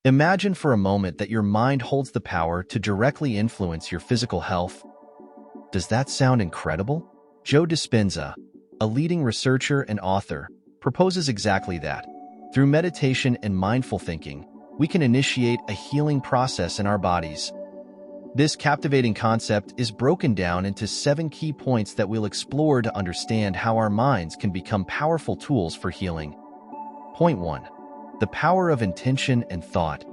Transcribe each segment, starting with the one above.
Imagine for a moment that your mind holds the power to directly influence your physical health. Does that sound incredible? Joe Dispenza, a leading researcher and author, proposes exactly that. Through meditation and mindful thinking, we can initiate a healing process in our bodies. This captivating concept is broken down into 7 key points that we'll explore to understand how our minds can become powerful tools for healing. Point 1. The power of intention and thought.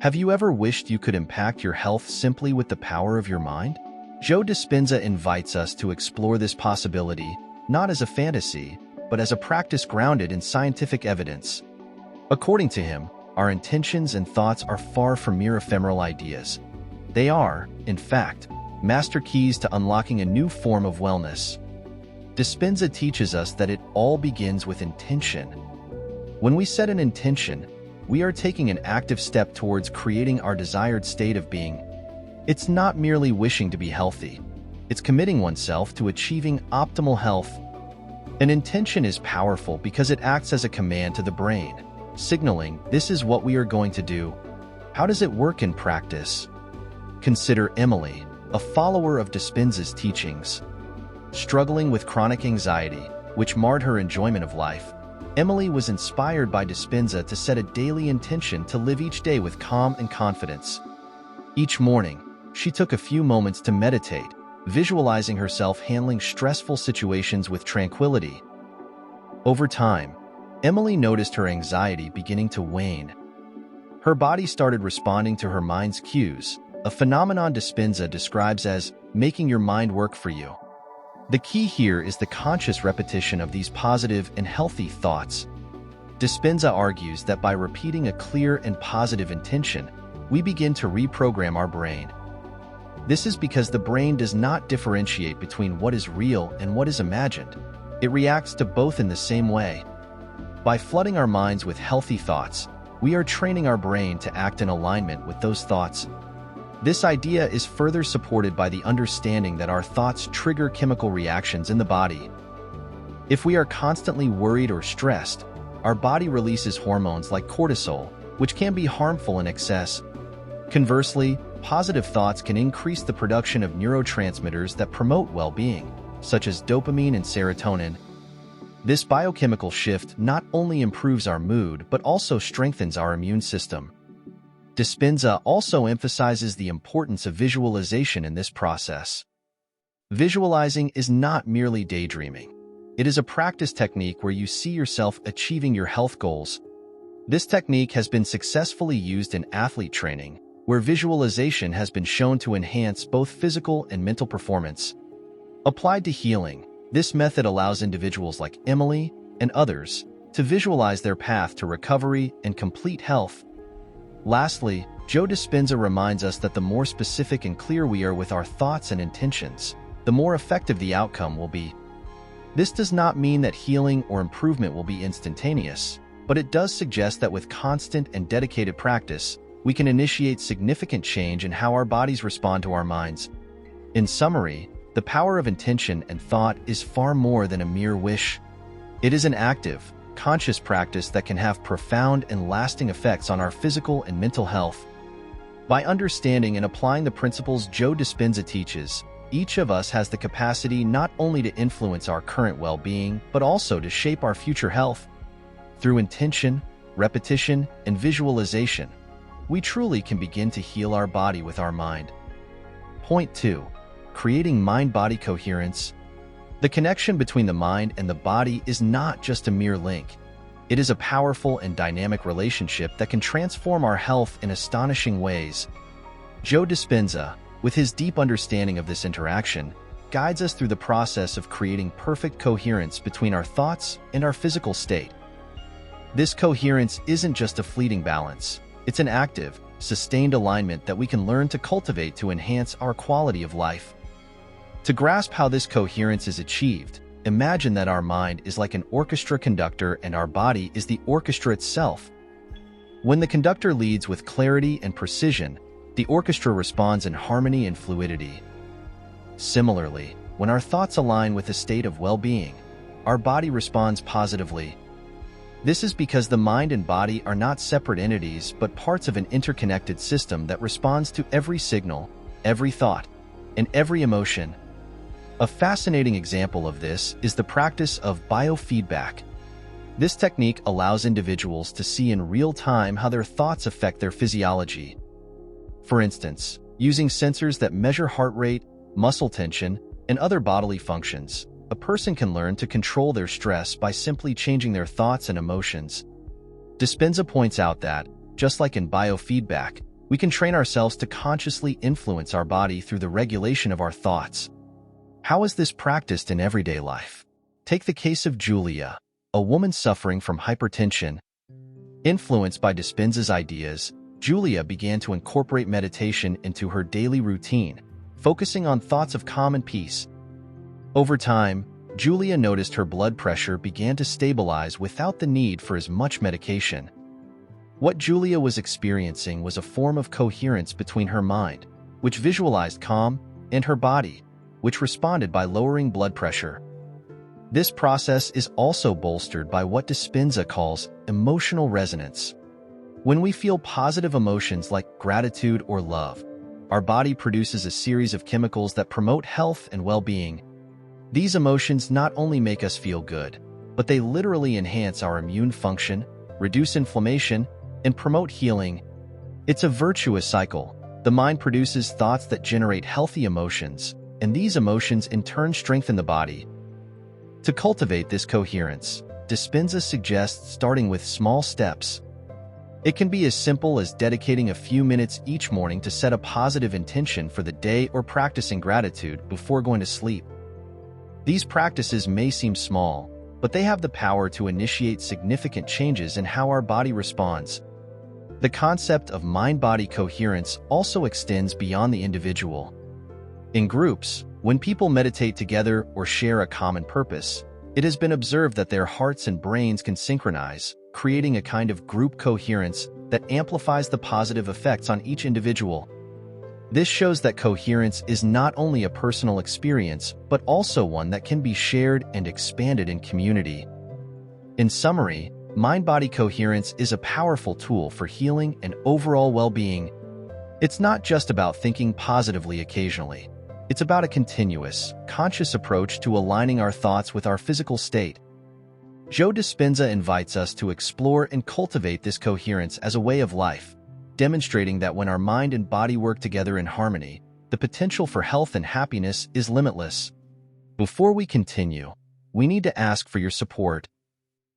Have you ever wished you could impact your health simply with the power of your mind? Joe Dispenza invites us to explore this possibility, not as a fantasy, but as a practice grounded in scientific evidence. According to him, our intentions and thoughts are far from mere ephemeral ideas. They are, in fact, master keys to unlocking a new form of wellness. Dispenza teaches us that it all begins with intention. When we set an intention, we are taking an active step towards creating our desired state of being. It's not merely wishing to be healthy. It's committing oneself to achieving optimal health. An intention is powerful because it acts as a command to the brain, signaling this is what we are going to do. How does it work in practice? Consider Emily, a follower of Dispenza's teachings. Struggling with chronic anxiety, which marred her enjoyment of life, Emily was inspired by Dispenza to set a daily intention to live each day with calm and confidence. Each morning, she took a few moments to meditate, visualizing herself handling stressful situations with tranquility. Over time, Emily noticed her anxiety beginning to wane. Her body started responding to her mind's cues, a phenomenon Dispenza describes as making your mind work for you. The key here is the conscious repetition of these positive and healthy thoughts. Dispenza argues that by repeating a clear and positive intention, we begin to reprogram our brain. This is because the brain does not differentiate between what is real and what is imagined. It reacts to both in the same way. By flooding our minds with healthy thoughts, we are training our brain to act in alignment with those thoughts. This idea is further supported by the understanding that our thoughts trigger chemical reactions in the body. If we are constantly worried or stressed, our body releases hormones like cortisol, which can be harmful in excess. Conversely, positive thoughts can increase the production of neurotransmitters that promote well-being, such as dopamine and serotonin. This biochemical shift not only improves our mood but also strengthens our immune system. Dispenza also emphasizes the importance of visualization in this process. Visualizing is not merely daydreaming. It is a practice technique where you see yourself achieving your health goals. This technique has been successfully used in athlete training, where visualization has been shown to enhance both physical and mental performance. Applied to healing, this method allows individuals like Emily and others to visualize their path to recovery and complete health. Lastly, Joe Dispenza reminds us that the more specific and clear we are with our thoughts and intentions, the more effective the outcome will be. This does not mean that healing or improvement will be instantaneous, but it does suggest that with constant and dedicated practice, we can initiate significant change in how our bodies respond to our minds. In summary, the power of intention and thought is far more than a mere wish. It is an active, conscious practice that can have profound and lasting effects on our physical and mental health. By understanding and applying the principles Joe Dispenza teaches, each of us has the capacity not only to influence our current well-being, but also to shape our future health. Through intention, repetition, and visualization, we truly can begin to heal our body with our mind. Point 2. Creating mind-body coherence. The connection between the mind and the body is not just a mere link. It is a powerful and dynamic relationship that can transform our health in astonishing ways. Joe Dispenza, with his deep understanding of this interaction, guides us through the process of creating perfect coherence between our thoughts and our physical state. This coherence isn't just a fleeting balance. It's an active, sustained alignment that we can learn to cultivate to enhance our quality of life. To grasp how this coherence is achieved, imagine that our mind is like an orchestra conductor and our body is the orchestra itself. When the conductor leads with clarity and precision, the orchestra responds in harmony and fluidity. Similarly, when our thoughts align with a state of well-being, our body responds positively. This is because the mind and body are not separate entities but parts of an interconnected system that responds to every signal, every thought, and every emotion. A fascinating example of this is the practice of biofeedback. This technique allows individuals to see in real time how their thoughts affect their physiology. For instance, using sensors that measure heart rate, muscle tension, and other bodily functions, a person can learn to control their stress by simply changing their thoughts and emotions. Dispenza points out that, just like in biofeedback, we can train ourselves to consciously influence our body through the regulation of our thoughts. How is this practiced in everyday life? Take the case of Julia, a woman suffering from hypertension. Influenced by Dispenza's ideas, Julia began to incorporate meditation into her daily routine, focusing on thoughts of calm and peace. Over time, Julia noticed her blood pressure began to stabilize without the need for as much medication. What Julia was experiencing was a form of coherence between her mind, which visualized calm, and her body, which responded by lowering blood pressure. This process is also bolstered by what Dispenza calls emotional resonance. When we feel positive emotions like gratitude or love, our body produces a series of chemicals that promote health and well-being. These emotions not only make us feel good, but they literally enhance our immune function, reduce inflammation, and promote healing. It's a virtuous cycle. The mind produces thoughts that generate healthy emotions, and these emotions in turn strengthen the body. To cultivate this coherence, Dispenza suggests starting with small steps. It can be as simple as dedicating a few minutes each morning to set a positive intention for the day or practicing gratitude before going to sleep. These practices may seem small, but they have the power to initiate significant changes in how our body responds. The concept of mind-body coherence also extends beyond the individual. In groups, when people meditate together or share a common purpose, it has been observed that their hearts and brains can synchronize, creating a kind of group coherence that amplifies the positive effects on each individual. This shows that coherence is not only a personal experience, but also one that can be shared and expanded in community. In summary, mind-body coherence is a powerful tool for healing and overall well-being. It's not just about thinking positively occasionally. It's about a continuous, conscious approach to aligning our thoughts with our physical state. Joe Dispenza invites us to explore and cultivate this coherence as a way of life, demonstrating that when our mind and body work together in harmony, the potential for health and happiness is limitless. Before we continue, we need to ask for your support.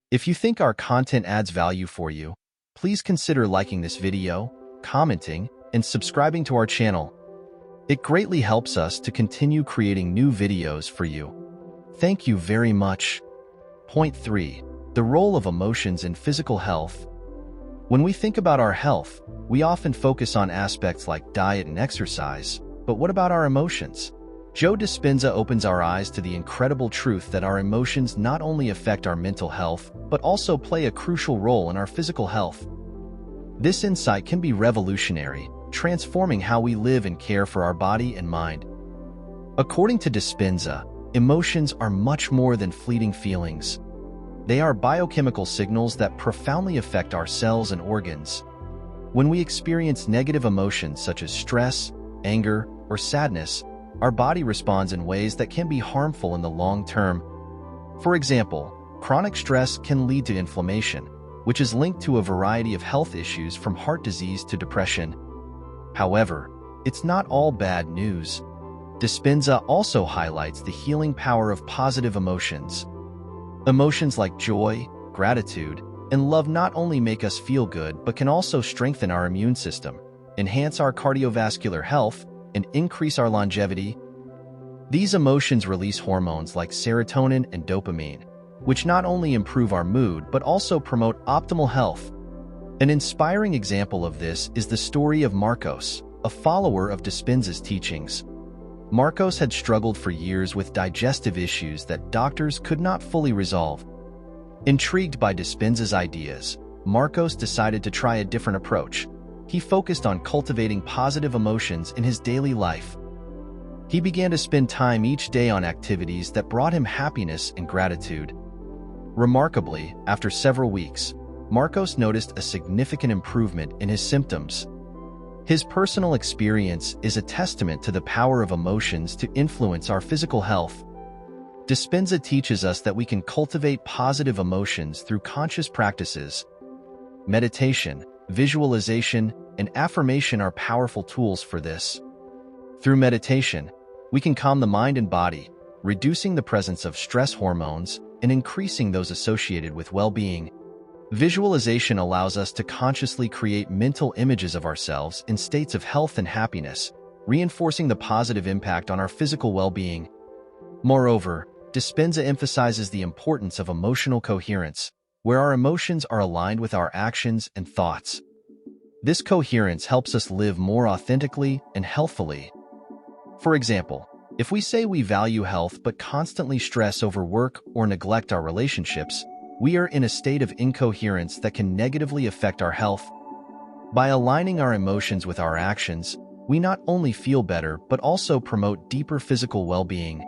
If you think our content adds value for you, please consider liking this video, commenting, and subscribing to our channel. It greatly helps us to continue creating new videos for you. Thank you very much. Point 3. The role of emotions in physical health. When we think about our health, we often focus on aspects like diet and exercise, but what about our emotions? Joe Dispenza opens our eyes to the incredible truth that our emotions not only affect our mental health, but also play a crucial role in our physical health. This insight can be revolutionary, transforming how we live and care for our body and mind. According to Dispenza, emotions are much more than fleeting feelings. They are biochemical signals that profoundly affect our cells and organs. When we experience negative emotions such as stress, anger, or sadness, our body responds in ways that can be harmful in the long term. For example, chronic stress can lead to inflammation, which is linked to a variety of health issues from heart disease to depression. However, it's not all bad news. Dispenza also highlights the healing power of positive emotions. Emotions like joy, gratitude, and love not only make us feel good but can also strengthen our immune system, enhance our cardiovascular health, and increase our longevity. These emotions release hormones like serotonin and dopamine, which not only improve our mood but also promote optimal health. An inspiring example of this is the story of Marcos, a follower of Dispenza's teachings. Marcos had struggled for years with digestive issues that doctors could not fully resolve. Intrigued by Dispenza's ideas, Marcos decided to try a different approach. He focused on cultivating positive emotions in his daily life. He began to spend time each day on activities that brought him happiness and gratitude. Remarkably, after several weeks, Marcos noticed a significant improvement in his symptoms. His personal experience is a testament to the power of emotions to influence our physical health. Dispenza teaches us that we can cultivate positive emotions through conscious practices. Meditation, visualization, and affirmation are powerful tools for this. Through meditation, we can calm the mind and body, reducing the presence of stress hormones and increasing those associated with well-being. Visualization allows us to consciously create mental images of ourselves in states of health and happiness, reinforcing the positive impact on our physical well-being. Moreover, Dispenza emphasizes the importance of emotional coherence, where our emotions are aligned with our actions and thoughts. This coherence helps us live more authentically and healthfully. For example, if we say we value health but constantly stress over work or neglect our relationships, we are in a state of incoherence that can negatively affect our health. By aligning our emotions with our actions, we not only feel better but also promote deeper physical well-being.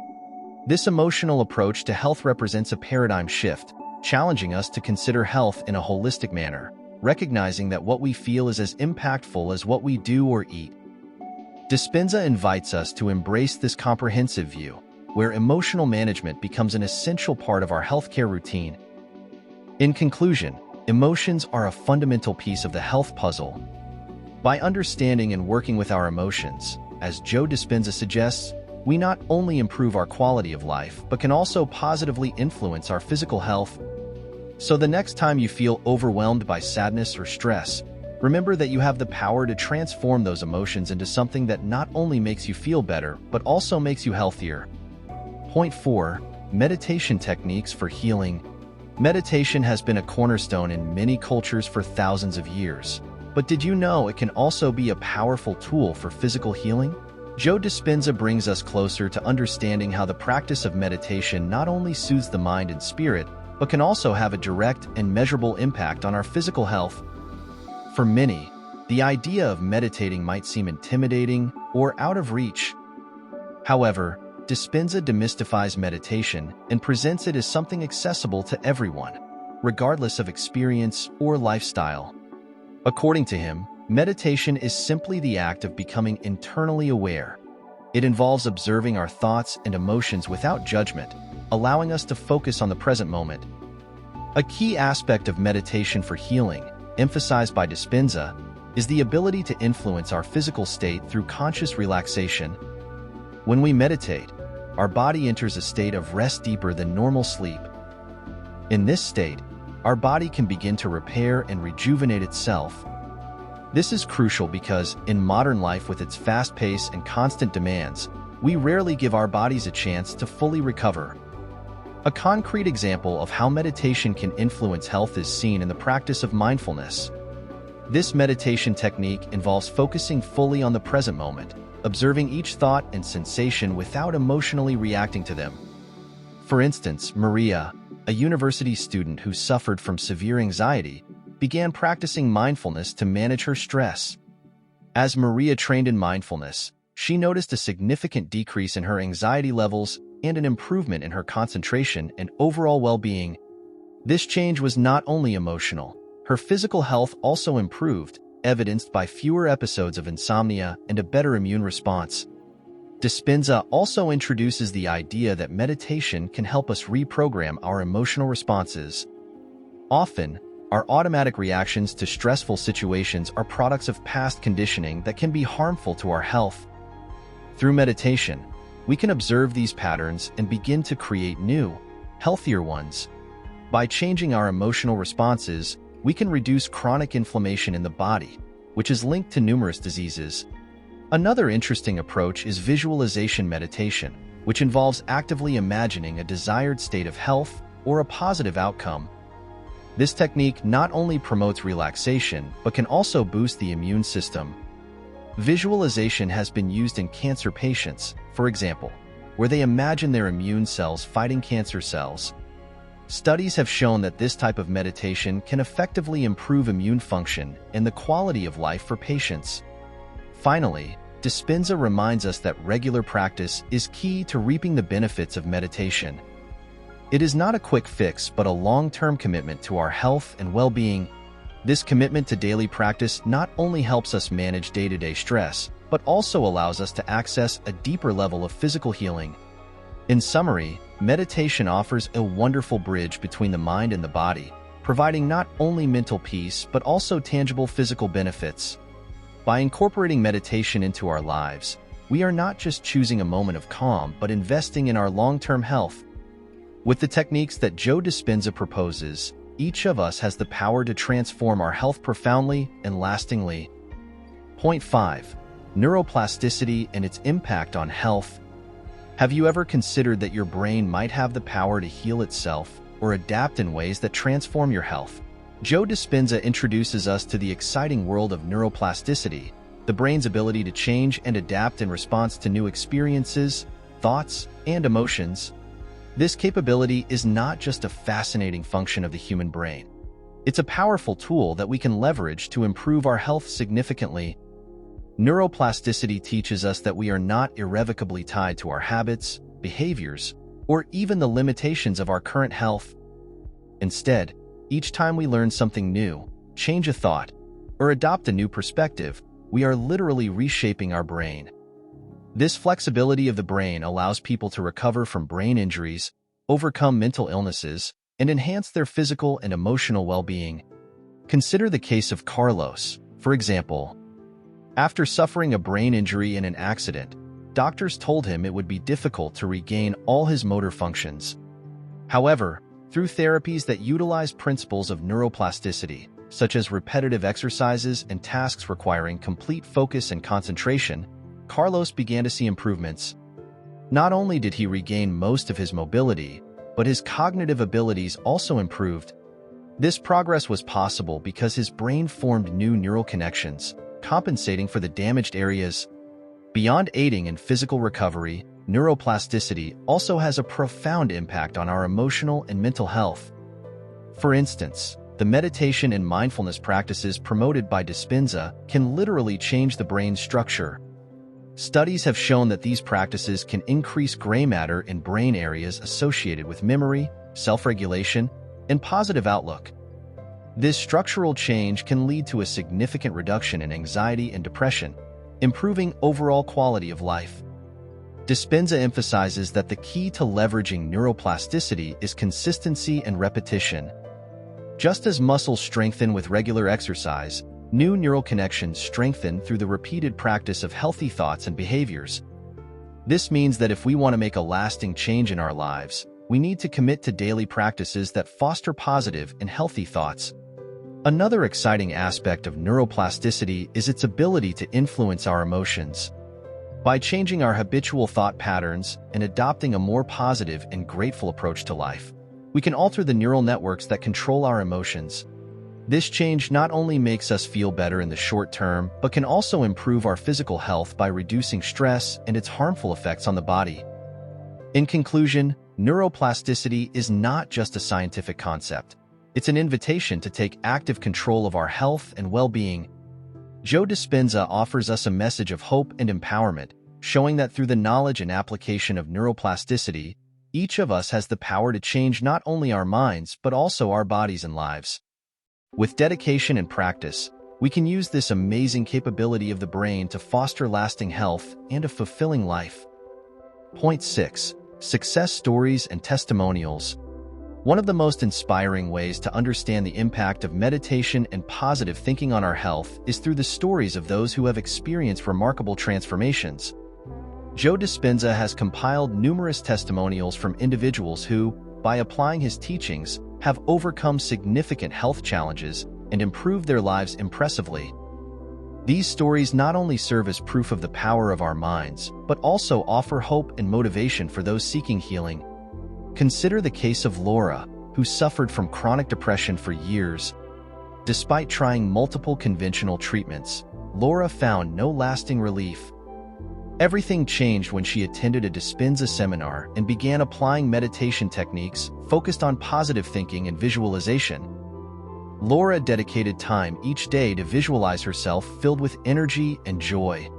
This emotional approach to health represents a paradigm shift, challenging us to consider health in a holistic manner, recognizing that what we feel is as impactful as what we do or eat. Dispenza invites us to embrace this comprehensive view, where emotional management becomes an essential part of our healthcare routine. In conclusion, emotions are a fundamental piece of the health puzzle. By understanding and working with our emotions, as Joe Dispenza suggests, we not only improve our quality of life, but can also positively influence our physical health. So the next time you feel overwhelmed by sadness or stress, remember that you have the power to transform those emotions into something that not only makes you feel better, but also makes you healthier. Point 4. Meditation techniques for healing. Meditation has been a cornerstone in many cultures for thousands of years. But did you know it can also be a powerful tool for physical healing? Joe Dispenza brings us closer to understanding how the practice of meditation not only soothes the mind and spirit, but can also have a direct and measurable impact on our physical health. For many, the idea of meditating might seem intimidating or out of reach. However, Dispenza demystifies meditation and presents it as something accessible to everyone, regardless of experience or lifestyle. According to him, meditation is simply the act of becoming internally aware. It involves observing our thoughts and emotions without judgment, allowing us to focus on the present moment. A key aspect of meditation for healing, emphasized by Dispenza, is the ability to influence our physical state through conscious relaxation. When we meditate, our body enters a state of rest deeper than normal sleep. In this state, our body can begin to repair and rejuvenate itself. This is crucial because, in modern life with its fast pace and constant demands, we rarely give our bodies a chance to fully recover. A concrete example of how meditation can influence health is seen in the practice of mindfulness. This meditation technique involves focusing fully on the present moment, observing each thought and sensation without emotionally reacting to them. For instance, Maria, a university student who suffered from severe anxiety, began practicing mindfulness to manage her stress. As Maria trained in mindfulness, she noticed a significant decrease in her anxiety levels and an improvement in her concentration and overall well-being. This change was not only emotional, her physical health also improved, evidenced by fewer episodes of insomnia and a better immune response. Dispenza also introduces the idea that meditation can help us reprogram our emotional responses. Often, our automatic reactions to stressful situations are products of past conditioning that can be harmful to our health. Through meditation, we can observe these patterns and begin to create new, healthier ones. By changing our emotional responses, we can reduce chronic inflammation in the body, which is linked to numerous diseases. Another interesting approach is visualization meditation, which involves actively imagining a desired state of health or a positive outcome. This technique not only promotes relaxation, but can also boost the immune system. Visualization has been used in cancer patients, for example, where they imagine their immune cells fighting cancer cells. Studies have shown that this type of meditation can effectively improve immune function and the quality of life for patients. Finally, Dispenza reminds us that regular practice is key to reaping the benefits of meditation. It is not a quick fix, but a long-term commitment to our health and well-being. This commitment to daily practice not only helps us manage day-to-day stress, but also allows us to access a deeper level of physical healing. In summary, meditation offers a wonderful bridge between the mind and the body, providing not only mental peace but also tangible physical benefits. By incorporating meditation into our lives, we are not just choosing a moment of calm but investing in our long-term health. With the techniques that Joe Dispenza proposes, each of us has the power to transform our health profoundly and lastingly. Point 5. Neuroplasticity and its impact on health. Have you ever considered that your brain might have the power to heal itself or adapt in ways that transform your health? Joe Dispenza introduces us to the exciting world of neuroplasticity, the brain's ability to change and adapt in response to new experiences, thoughts, and emotions. This capability is not just a fascinating function of the human brain. It's a powerful tool that we can leverage to improve our health significantly. Neuroplasticity teaches us that we are not irrevocably tied to our habits, behaviors, or even the limitations of our current health. Instead, each time we learn something new, change a thought, or adopt a new perspective, we are literally reshaping our brain. This flexibility of the brain allows people to recover from brain injuries, overcome mental illnesses, and enhance their physical and emotional well-being. Consider the case of Carlos, for example. After suffering a brain injury in an accident, doctors told him it would be difficult to regain all his motor functions. However, through therapies that utilize principles of neuroplasticity, such as repetitive exercises and tasks requiring complete focus and concentration, Carlos began to see improvements. Not only did he regain most of his mobility, but his cognitive abilities also improved. This progress was possible because his brain formed new neural connections, compensating for the damaged areas. Beyond aiding in physical recovery, neuroplasticity also has a profound impact on our emotional and mental health. For instance, the meditation and mindfulness practices promoted by Dispenza can literally change the brain's structure. Studies have shown that these practices can increase gray matter in brain areas associated with memory, self-regulation, and positive outlook. This structural change can lead to a significant reduction in anxiety and depression, improving overall quality of life. Dispenza emphasizes that the key to leveraging neuroplasticity is consistency and repetition. Just as muscles strengthen with regular exercise, new neural connections strengthen through the repeated practice of healthy thoughts and behaviors. This means that if we want to make a lasting change in our lives, we need to commit to daily practices that foster positive and healthy thoughts. Another exciting aspect of neuroplasticity is its ability to influence our emotions. By changing our habitual thought patterns and adopting a more positive and grateful approach to life, we can alter the neural networks that control our emotions. This change not only makes us feel better in the short term, but can also improve our physical health by reducing stress and its harmful effects on the body. In conclusion, neuroplasticity is not just a scientific concept. It's an invitation to take active control of our health and well-being. Joe Dispenza offers us a message of hope and empowerment, showing that through the knowledge and application of neuroplasticity, each of us has the power to change not only our minds but also our bodies and lives. With dedication and practice, we can use this amazing capability of the brain to foster lasting health and a fulfilling life. Point 6. Success stories and testimonials. One of the most inspiring ways to understand the impact of meditation and positive thinking on our health is through the stories of those who have experienced remarkable transformations. Joe Dispenza has compiled numerous testimonials from individuals who, by applying his teachings, have overcome significant health challenges and improved their lives impressively. These stories not only serve as proof of the power of our minds, but also offer hope and motivation for those seeking healing. Consider the case of Laura, who suffered from chronic depression for years. Despite trying multiple conventional treatments, Laura found no lasting relief. Everything changed when she attended a Dispenza seminar and began applying meditation techniques focused on positive thinking and visualization. Laura dedicated time each day to visualize herself filled with energy and joy.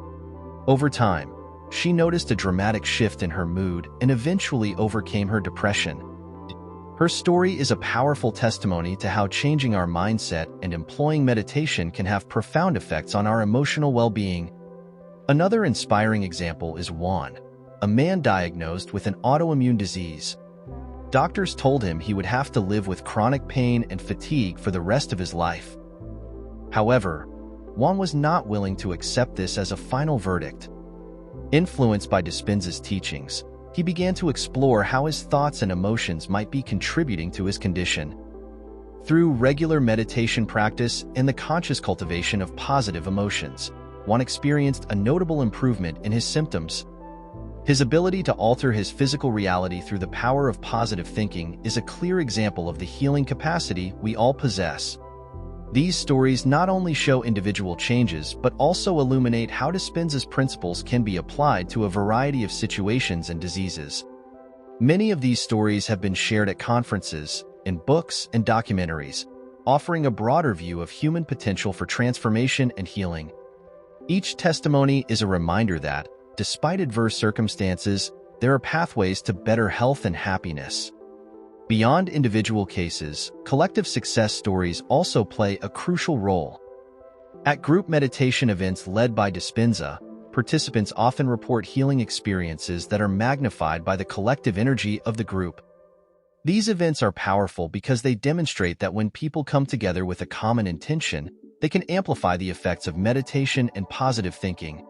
Over time, she noticed a dramatic shift in her mood and eventually overcame her depression. Her story is a powerful testimony to how changing our mindset and employing meditation can have profound effects on our emotional well-being. Another inspiring example is Juan, a man diagnosed with an autoimmune disease. Doctors told him he would have to live with chronic pain and fatigue for the rest of his life. However, Juan was not willing to accept this as a final verdict. Influenced by Dispenza's teachings, he began to explore how his thoughts and emotions might be contributing to his condition. Through regular meditation practice and the conscious cultivation of positive emotions, Juan experienced a notable improvement in his symptoms. His ability to alter his physical reality through the power of positive thinking is a clear example of the healing capacity we all possess. These stories not only show individual changes but also illuminate how Dispenza's principles can be applied to a variety of situations and diseases. Many of these stories have been shared at conferences, in books, and documentaries, offering a broader view of human potential for transformation and healing. Each testimony is a reminder that, despite adverse circumstances, there are pathways to better health and happiness. Beyond individual cases, collective success stories also play a crucial role. At group meditation events led by Dispenza, participants often report healing experiences that are magnified by the collective energy of the group. These events are powerful because they demonstrate that when people come together with a common intention, they can amplify the effects of meditation and positive thinking.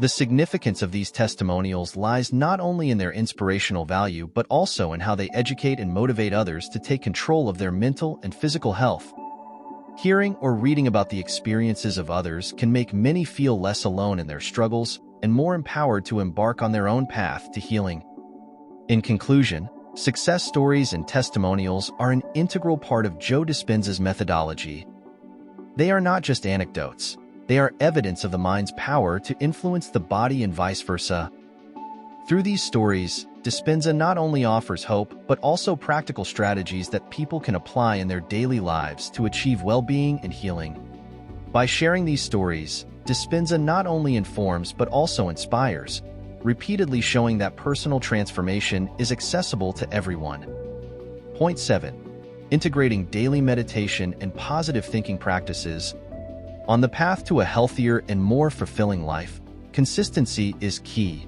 The significance of these testimonials lies not only in their inspirational value but also in how they educate and motivate others to take control of their mental and physical health. Hearing or reading about the experiences of others can make many feel less alone in their struggles and more empowered to embark on their own path to healing. In conclusion, success stories and testimonials are an integral part of Joe Dispenza's methodology. They are not just anecdotes. They are evidence of the mind's power to influence the body and vice versa. Through these stories, Dispenza not only offers hope but also practical strategies that people can apply in their daily lives to achieve well-being and healing. By sharing these stories, Dispenza not only informs but also inspires, repeatedly showing that personal transformation is accessible to everyone. Point 7. Integrating daily meditation and positive thinking practices. On the path to a healthier and more fulfilling life, consistency is key.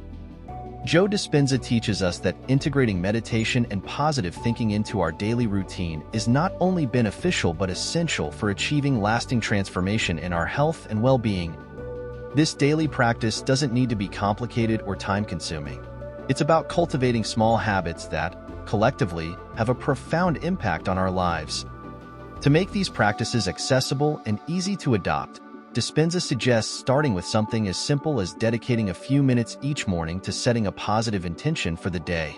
Joe Dispenza teaches us that integrating meditation and positive thinking into our daily routine is not only beneficial but essential for achieving lasting transformation in our health and well-being. This daily practice doesn't need to be complicated or time-consuming. It's about cultivating small habits that, collectively, have a profound impact on our lives. To make these practices accessible and easy to adopt, Dispenza suggests starting with something as simple as dedicating a few minutes each morning to setting a positive intention for the day.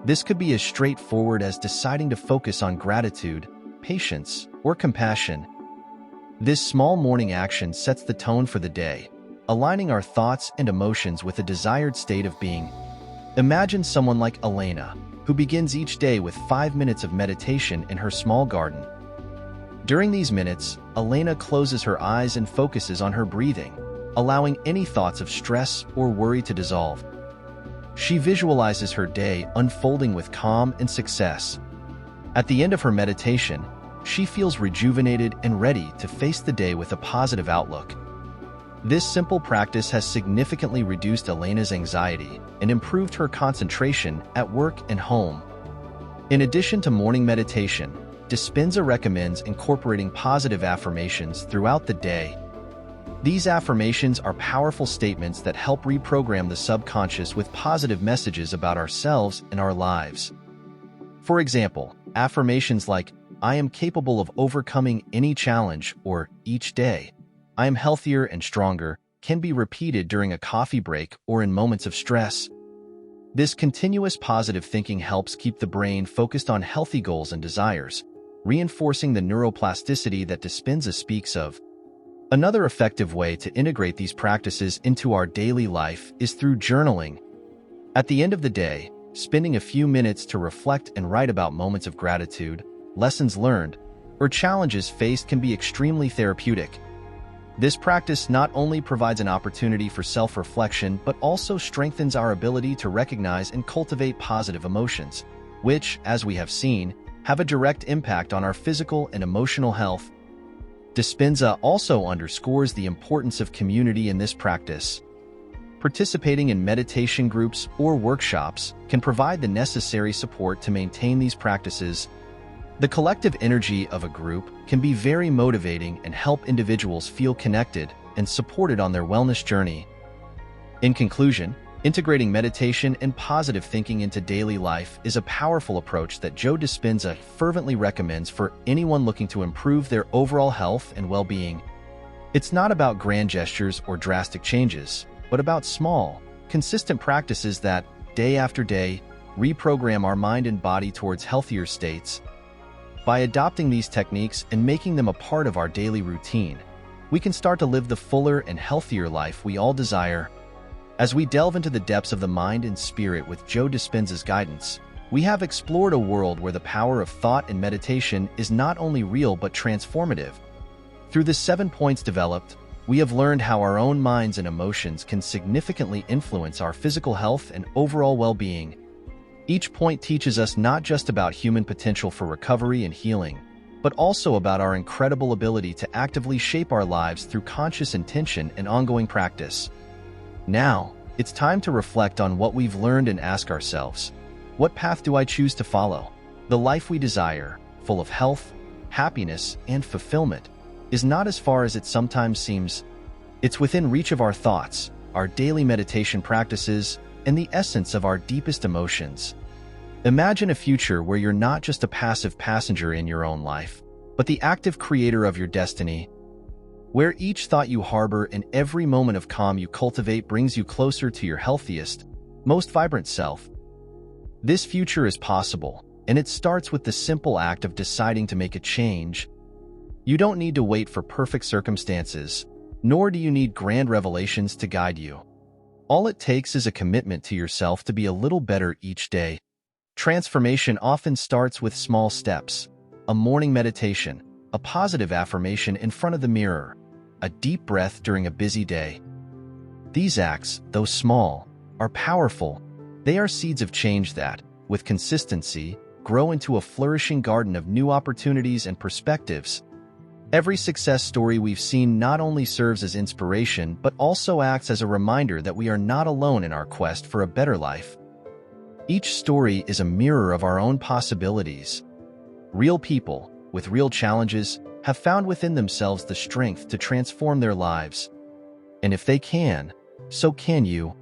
This could be as straightforward as deciding to focus on gratitude, patience, or compassion. This small morning action sets the tone for the day, aligning our thoughts and emotions with a desired state of being. Imagine someone like Elena, who begins each day with 5 minutes of meditation in her small garden. During these minutes, Elena closes her eyes and focuses on her breathing, allowing any thoughts of stress or worry to dissolve. She visualizes her day unfolding with calm and success. At the end of her meditation, she feels rejuvenated and ready to face the day with a positive outlook. This simple practice has significantly reduced Elena's anxiety and improved her concentration at work and home. In addition to morning meditation, Dispenza recommends incorporating positive affirmations throughout the day. These affirmations are powerful statements that help reprogram the subconscious with positive messages about ourselves and our lives. For example, affirmations like, "I am capable of overcoming any challenge," or "Each day, I am healthier and stronger," can be repeated during a coffee break or in moments of stress. This continuous positive thinking helps keep the brain focused on healthy goals and desires, reinforcing the neuroplasticity that Dispenza speaks of. Another effective way to integrate these practices into our daily life is through journaling. At the end of the day, spending a few minutes to reflect and write about moments of gratitude, lessons learned, or challenges faced can be extremely therapeutic. This practice not only provides an opportunity for self-reflection but also strengthens our ability to recognize and cultivate positive emotions. which, as we have seen, have a direct impact on our physical and emotional health. Dispenza also underscores the importance of community in this practice. Participating in meditation groups or workshops can provide the necessary support to maintain these practices. The collective energy of a group can be very motivating and help individuals feel connected and supported on their wellness journey. In conclusion, integrating meditation and positive thinking into daily life is a powerful approach that Joe Dispenza fervently recommends for anyone looking to improve their overall health and well-being. It's not about grand gestures or drastic changes, but about small, consistent practices that, day after day, reprogram our mind and body towards healthier states. By adopting these techniques and making them a part of our daily routine, we can start to live the fuller and healthier life we all desire. As we delve into the depths of the mind and spirit with Joe Dispenza's guidance, we have explored a world where the power of thought and meditation is not only real but transformative. Through the 7 points developed, we have learned how our own minds and emotions can significantly influence our physical health and overall well-being. Each point teaches us not just about human potential for recovery and healing, but also about our incredible ability to actively shape our lives through conscious intention and ongoing practice. Now, it's time to reflect on what we've learned and ask ourselves, what path do I choose to follow? The life we desire, full of health, happiness, and fulfillment, is not as far as it sometimes seems. It's within reach of our thoughts, our daily meditation practices, and the essence of our deepest emotions. Imagine a future where you're not just a passive passenger in your own life, but the active creator of your destiny, where each thought you harbor and every moment of calm you cultivate brings you closer to your healthiest, most vibrant self. This future is possible, and it starts with the simple act of deciding to make a change. You don't need to wait for perfect circumstances, nor do you need grand revelations to guide you. All it takes is a commitment to yourself to be a little better each day. Transformation often starts with small steps: a morning meditation, a positive affirmation in front of the mirror, a deep breath during a busy day. These acts, though small, are powerful. They are seeds of change that, with consistency, grow into a flourishing garden of new opportunities and perspectives. Every success story we've seen not only serves as inspiration, but also acts as a reminder that we are not alone in our quest for a better life. Each story is a mirror of our own possibilities. Real people, with real challenges, have found within themselves the strength to transform their lives. And if they can, so can you.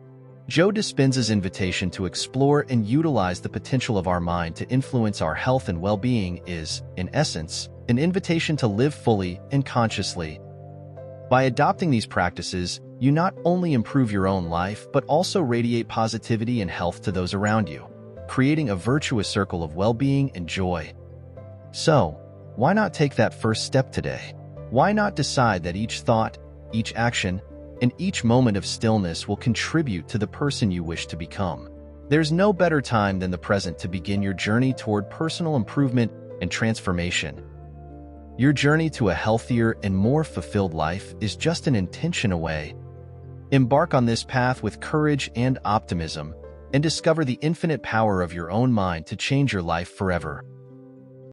Joe Dispenza's invitation to explore and utilize the potential of our mind to influence our health and well-being is, in essence, an invitation to live fully and consciously. By adopting these practices, you not only improve your own life but also radiate positivity and health to those around you, creating a virtuous circle of well-being and joy. So, why not take that first step today? Why not decide that each thought, each action, and each moment of stillness will contribute to the person you wish to become? There's no better time than the present to begin your journey toward personal improvement and transformation. Your journey to a healthier and more fulfilled life is just an intention away. Embark on this path with courage and optimism, and discover the infinite power of your own mind to change your life forever.